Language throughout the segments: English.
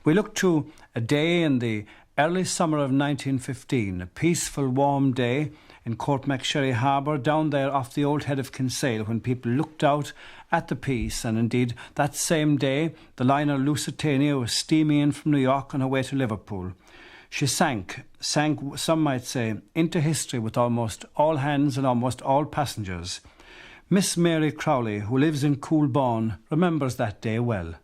We look to a day in the early summer of 1915, a peaceful, warm day in Courtmacsherry Harbour, down there off the old head of Kinsale, when people looked out at the peace. And indeed, that same day, the liner Lusitania was steaming in from New York on her way to Liverpool. She sank, some might say, into history with almost all hands and almost all passengers. Miss Mary Crowley, who lives in Coolbawn, remembers that day well.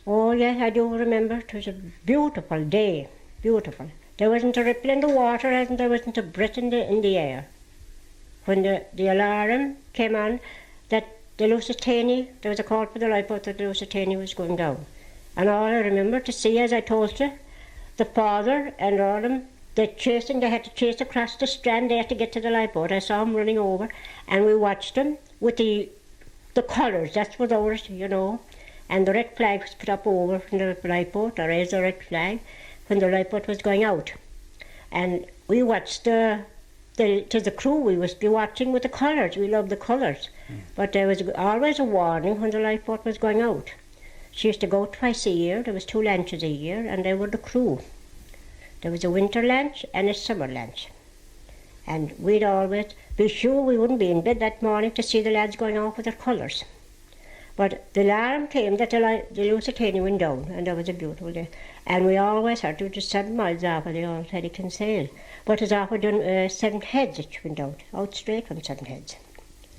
Oh yes, I do remember. It was a beautiful day, beautiful. There wasn't a ripple in the water and there wasn't a breath in the air. When the alarm came on that the Lusitania, there was a call for the lifeboat that the Lusitania was going down. And all I remember to see, as I told you, the father and all of them, they had to chase across the strand there to get to the lifeboat. I saw them running over, and we watched them with the colours, that's what ours, you know. And the red flag was put up over from the lifeboat, or raised the red flag, when the lifeboat was going out. And we watched to the crew, we was be watching with the colours, we loved the colours. But there was always a warning when the lifeboat was going out. She used to go twice a year. There was 2 lunches a year, and they were the crew. There was a winter lunch and a summer lunch. And we'd always be sure we wouldn't be in bed that morning to see the lads going off with their colours. But the alarm came that the Lusitania went down, and that was a beautiful day. And we always heard it was just 7 miles off of the old head of Kinsale. But it's off of Seven Heads it went out straight from Seven Heads.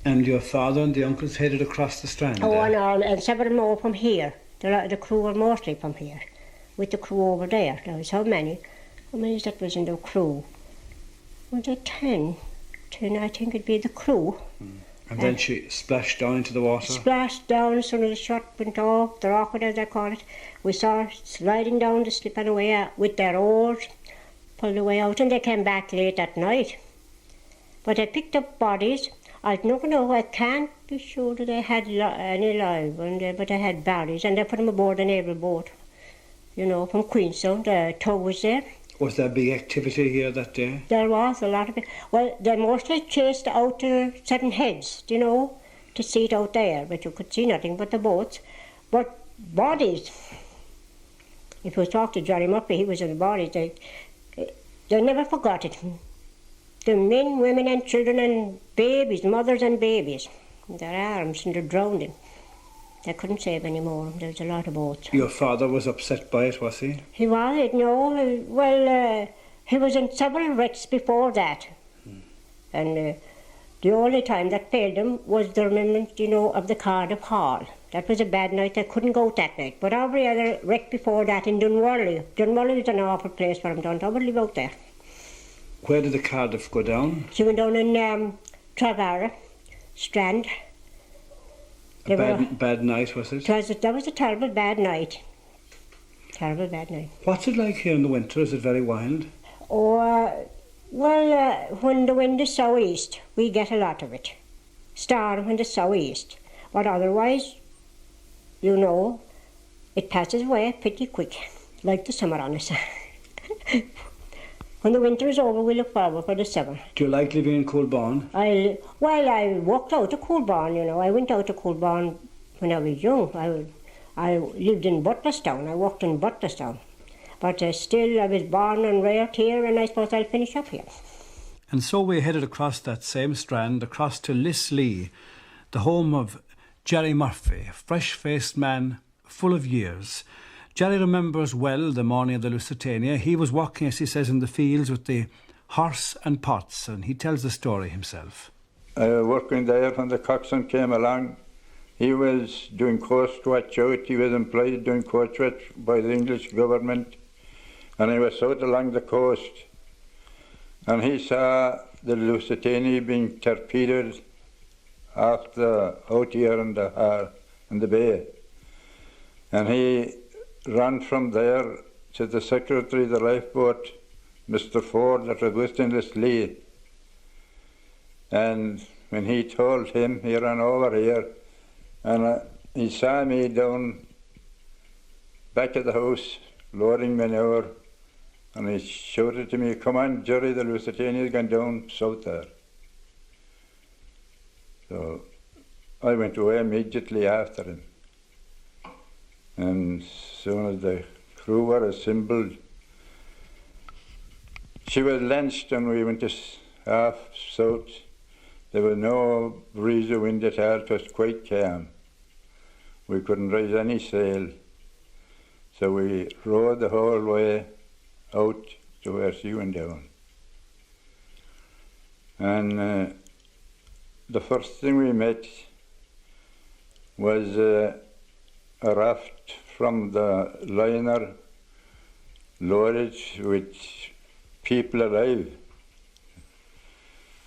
And your father and the uncles headed across the strand? Oh, and several more from here. The crew were mostly from here, with the crew over there. There was how many that was in the crew? Was it 10? 10, I think it'd be the crew. And then she splashed down into the water? Splashed down as soon as the shot went off, the rocket as I call it. We saw her sliding down the slip and away with their oars, pulled away out, and they came back late at night. But they picked up bodies. I don't know, I can't be sure that they had any live one there, but they had bodies, and they put them aboard a naval boat, you know, from Queenstown. The tow was there. Was there big activity here that day? There was a lot of it. Well, they mostly chased out to Seven Heads, you know, to see it out there, but you could see nothing but the boats. But bodies, if you talk to Johnny Murphy, he was in the bodies, they never forgot it. The men, women and children and babies, mothers and babies, their arms and they're drowning. They couldn't save any more. There was a lot of boats. Your father was upset by it, was he? He was, no. Well, he was in several wrecks before that. And the only time that failed him was the remembrance, you know, of the Cardiff Hall. That was a bad night. They couldn't go that night. But every other wreck before that in Dunwurley. Dunwurley was an awful place for him. Don't ever live out there. Where did the Cardiff go down? She went down in Travara, Strand. A bad night, was it? That was a terrible bad night. Terrible bad night. What's it like here in the winter? Is it very wild? Oh, well, when the wind is south-east, we get a lot of it. Storm when the south-east. But otherwise, you know, it passes away pretty quick, like the summer on us. When the winter is over, we look forward for the summer. Do you like living in Coolbawn? I walked out to Coolbawn, you know. I went out to Coolbawn when I was young. I lived in Butlerstown. I worked in Butlerstown. But still, I was born and reared here, and I suppose I'll finish up here. And so we headed across that same strand, across to Lislee, the home of Jerry Murphy, a fresh-faced man, full of years. Jerry remembers well the morning of the Lusitania. He was walking, as he says, in the fields with the horse and pots, and he tells the story himself. I was working there when the coxswain came along. He was doing coast watch out. He was employed doing coast watch by the English government, and he was out along the coast. And he saw the Lusitania being torpedoed out here in the bay. And he ran from there to the secretary of the lifeboat, Mr. Ford, that was with in Lislee. And when he told him, he ran over here, and he saw me down back of the house, loading manure, and he shouted to me, "Come on, Jerry, the Lusitania's gone down south there." So I went away immediately after him. And as soon as the crew were assembled. She was launched and we went to half south. There was no breeze of wind at all, it was quite calm. We couldn't raise any sail. So we rowed the whole way out to where she went down. And the first thing we met was a raft from the liner loaded with people alive.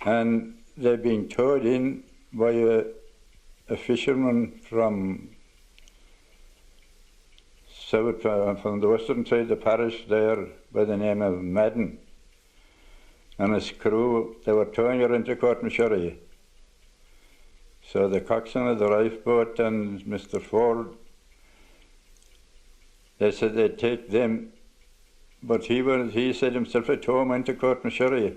And they'd been towed in by a fisherman from south, from the western side of the parish there by the name of Madden. And his crew, they were towing her into Courtmacsherry. So the coxswain of the lifeboat and Mr. Ford, they said they'd take them, but he said himself at home into Courtmacsherry.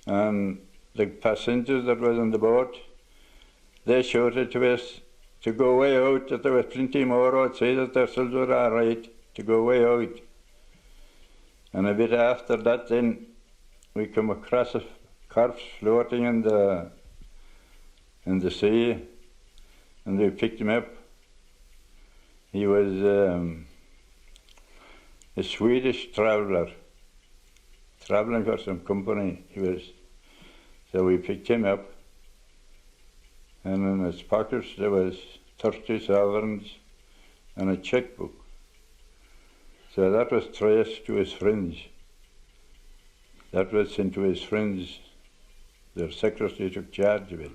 And the passengers that was on the boat, they shouted to us to go way out, that there was plenty more outside, that their souls were all right, to go way out. And a bit after that then, we come across a corpse floating in the sea, and we picked him up. He was a Swedish traveller, travelling for some company he was. So we picked him up, and in his pockets there was 30 sovereigns and a checkbook. So that was traced to his friends. That was sent to his friends. Their secretary took charge of it.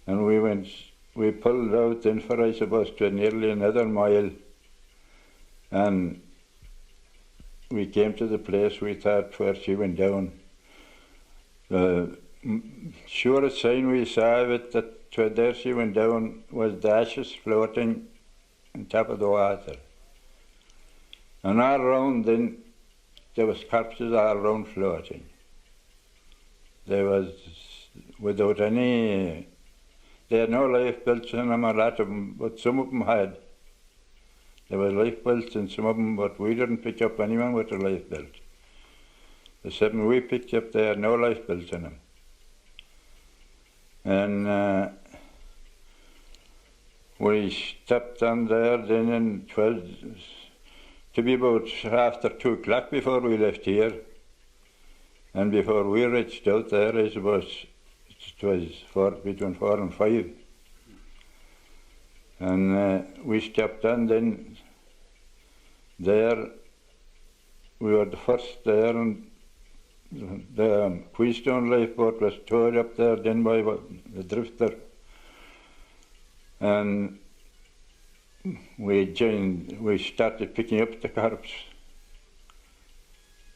And we pulled out then for, I suppose, to nearly another mile. And we came to the place we thought where she went down. The surest sign we saw of it that there she went down was the ashes floating on top of the water. And all round then, there was corpses all round floating. There was, without any, they had no life belts in them, a lot of them, but some of them had. There were life belts in some of them, but we didn't pick up anyone with a life belt. The 7 we picked up, they had no life belts in them. And we stepped on there then in 12, to be about after 2 o'clock before we left here. And before we reached out there, I suppose it was between 4 and 5. And we stepped on then there. We were the first there, and the Queenstown lifeboat was towed up there then by the drifter. And we started picking up the corpse.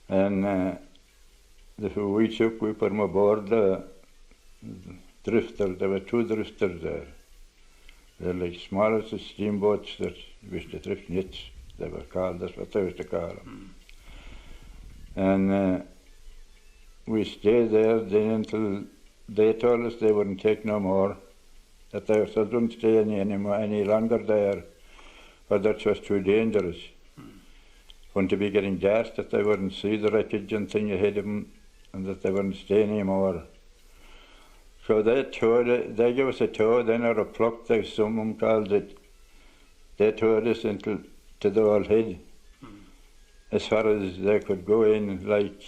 And we put them aboard the drifter. There were 2 drifters there. They're like small as the steamboats that used to drift nets, they were called, that's what they used to call them. And we stayed there then until they told us they wouldn't take no more, that they wouldn't stay any longer there, for that was too dangerous. When to be getting dark, that they wouldn't see the wreckage and thing ahead of them, and that they wouldn't stay anymore. So they gave us a tour then, or a pluck, some of them called it. They toured us to the old head, as far as they could go in, like.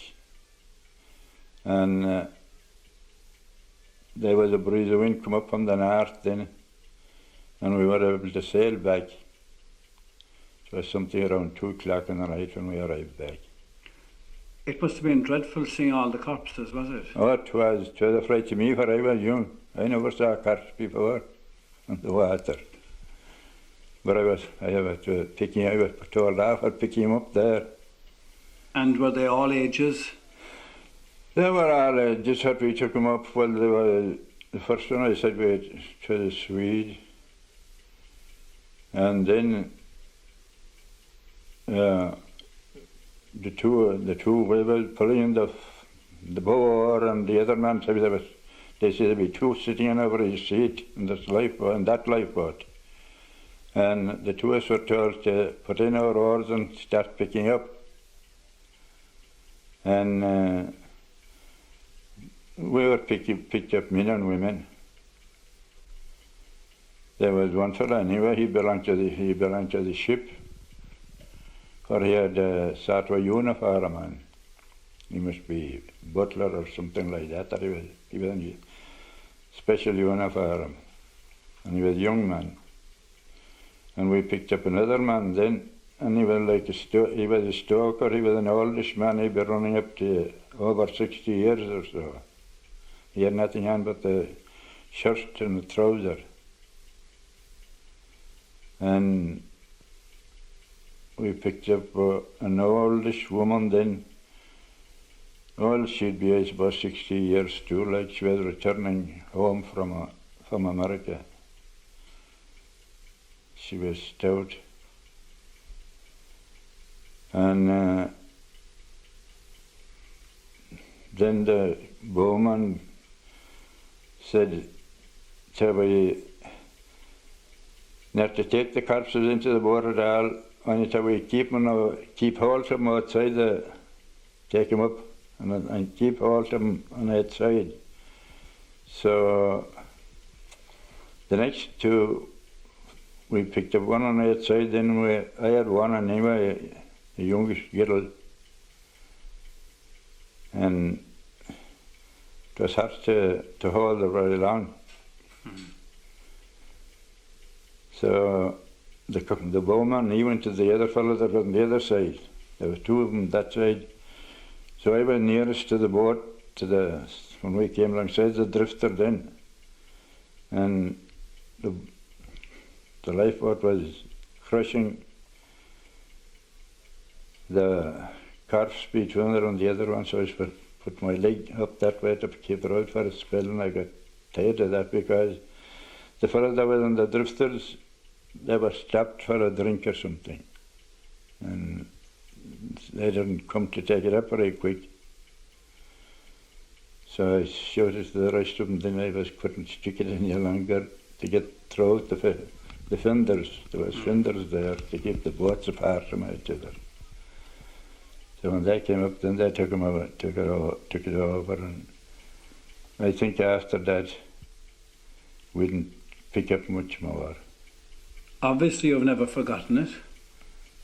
And there was a breeze of wind come up from the north then, and we were able to sail back. It was something around 2 o'clock in the night when we arrived back. It must have been dreadful seeing all the corpses, was it? Oh, it was a fright to me, for I was young. I never saw a corpse before on the water. But I was told off for picking him up there. And were they all ages? They were all ages that we took them up. Well, they were, the first one I said to the Swede. And then the two we were pulling the bow oar, and the other man said they said there'd be 2 sitting on over his seat in that lifeboat. And the two of us were told to put in our oars and start picking up. And we were picked up, men and women. There was one fellow anyway, he belonged to the ship, for he had a sort of uniform on. He must be butler or something like that, or he was in a special uniform, and he was a young man. And we picked up another man then, and he was like he was a stoker, he was an oldish man, he'd be running up to over 60 years or so. He had nothing on but the shirt and the trouser. And we picked up an oldish woman then. Well, she'd be about 60 years too, like she was returning home from America. She was stout. And then the bowman said, "Shall we not to take the corpses into the boat at all, only till we keep hold of them outside, take them up and keep hold of them on the outside." So the next two, we picked up one on the outside, then I had one anyway, a youngish girl. And it was hard to hold her very long. So the bowman, he went to the other fellow that was on the other side. There were two of them that side. So I was nearest to the boat, when we came alongside the drifter then. And the lifeboat was crushing the corpse between her and the other one, so I put my leg up that way to keep her out for a spell, and I got tired of that because the fellow that was on the drifters, they were stopped for a drink or something, and they didn't come to take it up very quick. So I shouted to the rest of them, then I couldn't stick it any longer to get through the fenders. There was fenders there to keep the boats apart from each other. So when they came up, then they took it over, and I think after that we didn't pick up much more. Obviously you've never forgotten it.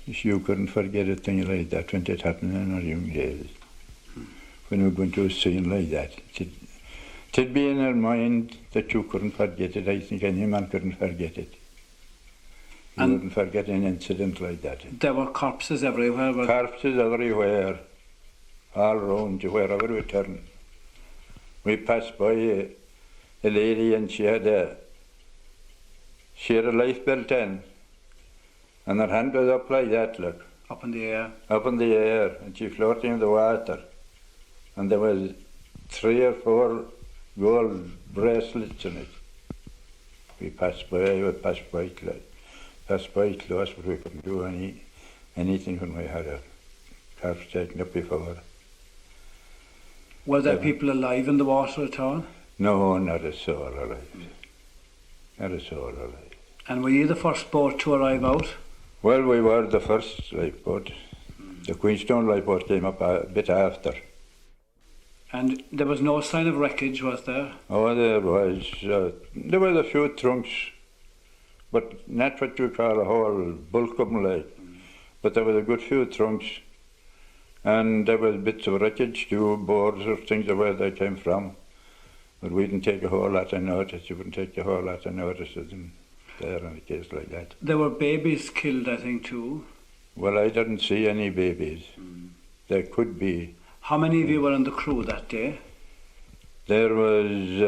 You couldn't forget a thing like that when it happened in our young days. When we were going to a scene like that. It'd be in our mind that you couldn't forget it. I think any man couldn't forget it. You wouldn't forget an incident like that. There were corpses everywhere. Corpses everywhere, all round you, wherever we turned. We passed by a lady, and she had a life belt on, and her hand was up like that, look. Up in the air? Up in the air, and she floating in the water. And there was 3 or 4 gold bracelets in it. We passed by close, but we couldn't do anything when we had a corpse taken up before. Were there people alive in the water at all? No, not a soul alive. Not a soul alive. And were you the first boat to arrive out? Well, we were the first lifeboat. The Queenstown lifeboat came up a bit after. And there was no sign of wreckage, was there? Oh, there was. There was a few trunks, but not what you call a whole bulk of them like. But there was a good few trunks, and there was bits of wreckage too, boards or things of where they came from. But we didn't take a whole lot of notice. You wouldn't take a whole lot of notice of them there in a case like that. There were babies killed, I think, too. Well, I didn't see any babies. There could be. How many of you were on the crew that day? There was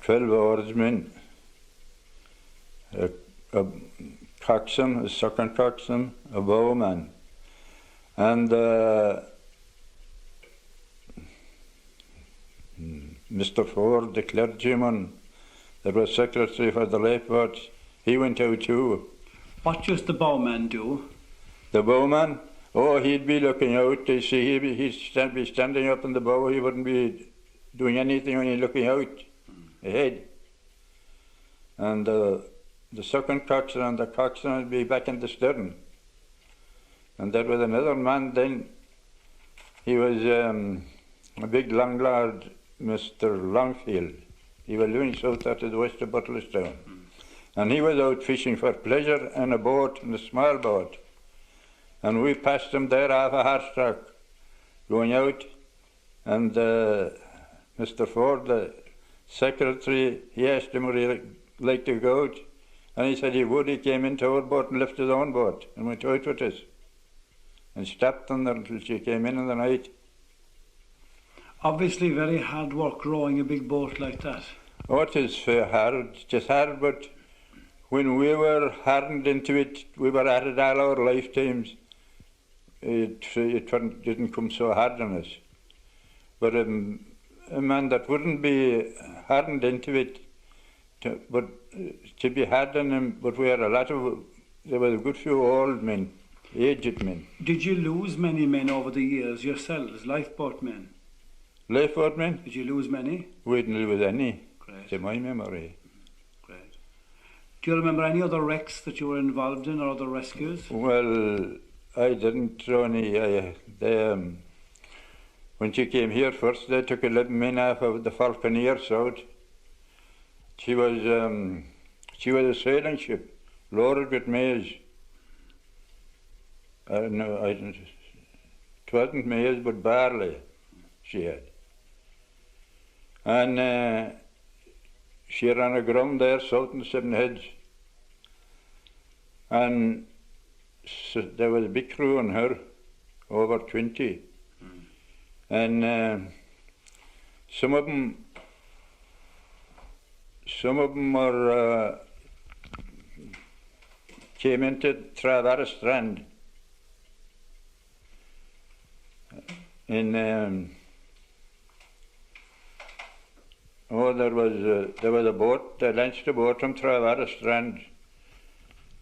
12 oarsmen, a coxswain, a second coxswain, a bowman, and Mr. Ford, the clergyman, that was secretary for the lifeboat, he went out too. What does the bowman do? The bowman? Oh, he'd be looking out. You see, he'd be standing up in the bow. He wouldn't be doing anything when he's looking out ahead. And the second coxswain, and the coxswain would be back in the stern. And there was another man then. He was a big landlord, Mr. Longfield. He was living south out of the west of Butlerstown. And he was out fishing for pleasure in a boat, in a small boat. And we passed him there off a horsetrack, going out. And Mr. Ford, the secretary, he asked him would he like to go out. And he said he would. He came into our boat and left his own boat and went out with us. And stopped on her until she came in the night. Obviously very hard work rowing a big boat like that. Oh, it is hard, just hard, but when we were hardened into it, we were at it all our lifetimes. It didn't come so hard on us. But a man that wouldn't be hardened into it, to be hard on him, but we had there were a good few old men, aged men. Did you lose many men over the years yourselves, lifeboat men? Lifeboat men? Did you lose many? We didn't lose any, Great. to my memory. Great. Do you remember any other wrecks that you were involved in or other rescues? Well, I didn't throw any. When she came here first, they took 11 men off of the Falconeer south. She was a sailing ship, loaded with maize. It wasn't maize, but barley she had. And she ran aground there, south in Seven Heads. And so there was a big crew on her, over 20. And some of them came into Travara Strand. There was a boat. They launched a boat from Travara Strand,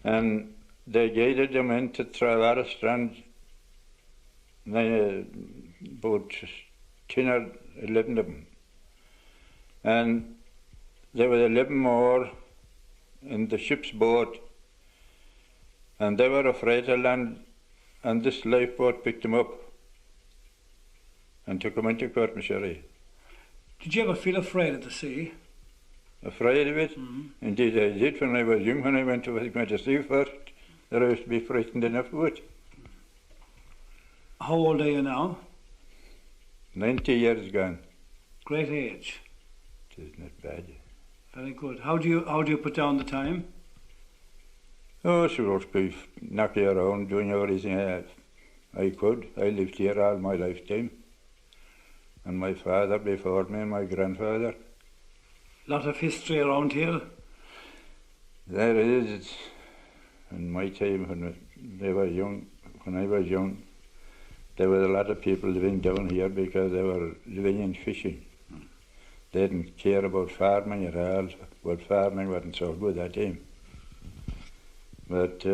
and they guided them into Travara Strand. About 10 or 11 of them, and there were 11 more in the ship's boat, and they were afraid to land, and this lifeboat picked them up and took them into Courtmachery. Did you ever feel afraid of the sea? Afraid of it? Mm-hmm. Indeed I did when I was young. When I went to sea first, I used to be frightened enough of it. How old are you now? 90 years gone. Great age. It is not bad. Very good. How do you put down the time? Oh, sure, be knocking around, doing everything I could. I lived here all my lifetime. And my father before me, and my grandfather. Lot of history around here. There is. In my time when I was young, there were a lot of people living down here because they were living in fishing. They didn't care about farming at all. Well, farming wasn't so good that time. But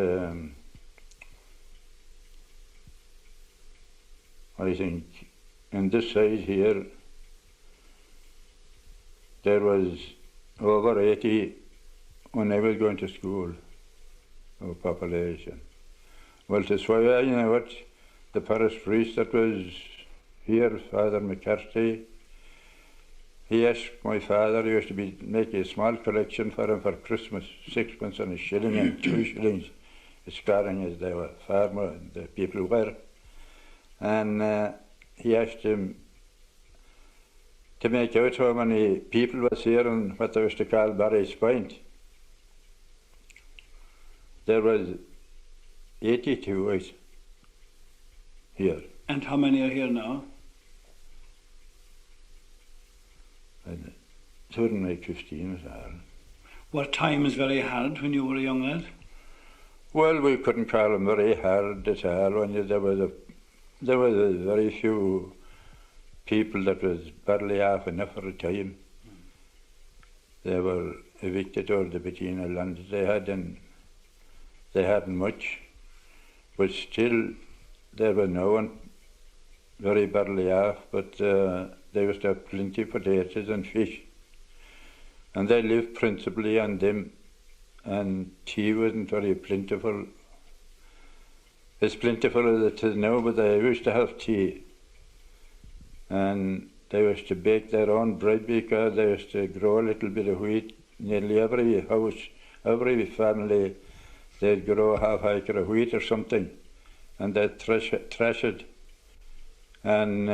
I think on this side here, there was over 80 when I was going to school of population. Well, that's why the parish priest that was here, Father McCarthy, he asked my father, he used to be making a small collection for him for Christmas, 6 pence and a shilling and 2 shillings, as scarring as they were, the people were. And he asked him to make out how many people was here in what they used to call Barry's Point. There was 82 here. And how many are here now? And it wouldn't make 15 at all. Were times very hard when you were a young lad? Well, we couldn't call them very hard at all. When there was a very few people that was barely off enough for a time. They were evicted out of the Bettina land they had, and they hadn't much, but still there were no one very badly off, but they used to have plenty of potatoes and fish, and they lived principally on them and tea wasn't very plentiful. It's plentiful as it is now, but they used to have tea. And they used to bake their own bread because they used to grow a little bit of wheat. Nearly every house, every family, they'd grow half acre of wheat or something, and they'd thresh it, and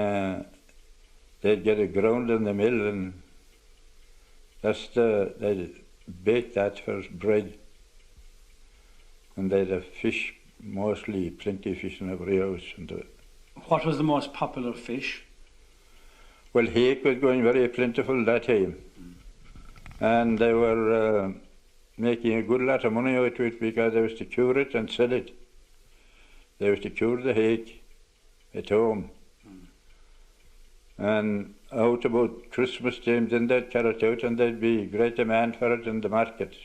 they'd get it ground in the mill, and they'd bake that for bread. And they'd have fish, mostly plenty of fish in every house. What was the most popular fish? Well, hake was going very plentiful that time. And they were making a good lot of money out of it because they used to cure it and sell it. They used to cure the hake at home. And out about Christmas time, then they'd carry it out and there'd be great demand for it in the market.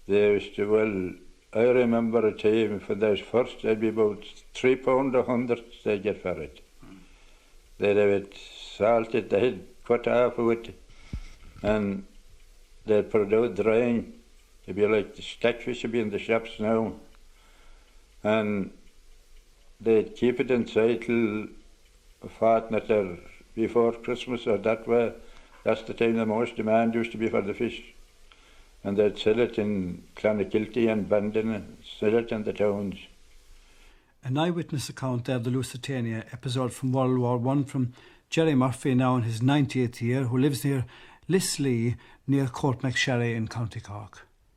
They used to, well, I remember a time when they was first, there'd be about £3 a hundred they'd get for it. They'd have it salted, they'd cut half of it, and they'd put it out drying. It'd be like the stackfish would be in the shops now. And they'd keep it inside till a fortnight or before Christmas or that way. That's the time the most demand used to be for the fish. And they'd sell it in Clonakilty and Bandon and sell it in the towns. An eyewitness account there of the Lusitania episode from World War I from Jerry Murphy, now in his 90th year, who lives near Lislee, near Courtmacsherry in County Cork.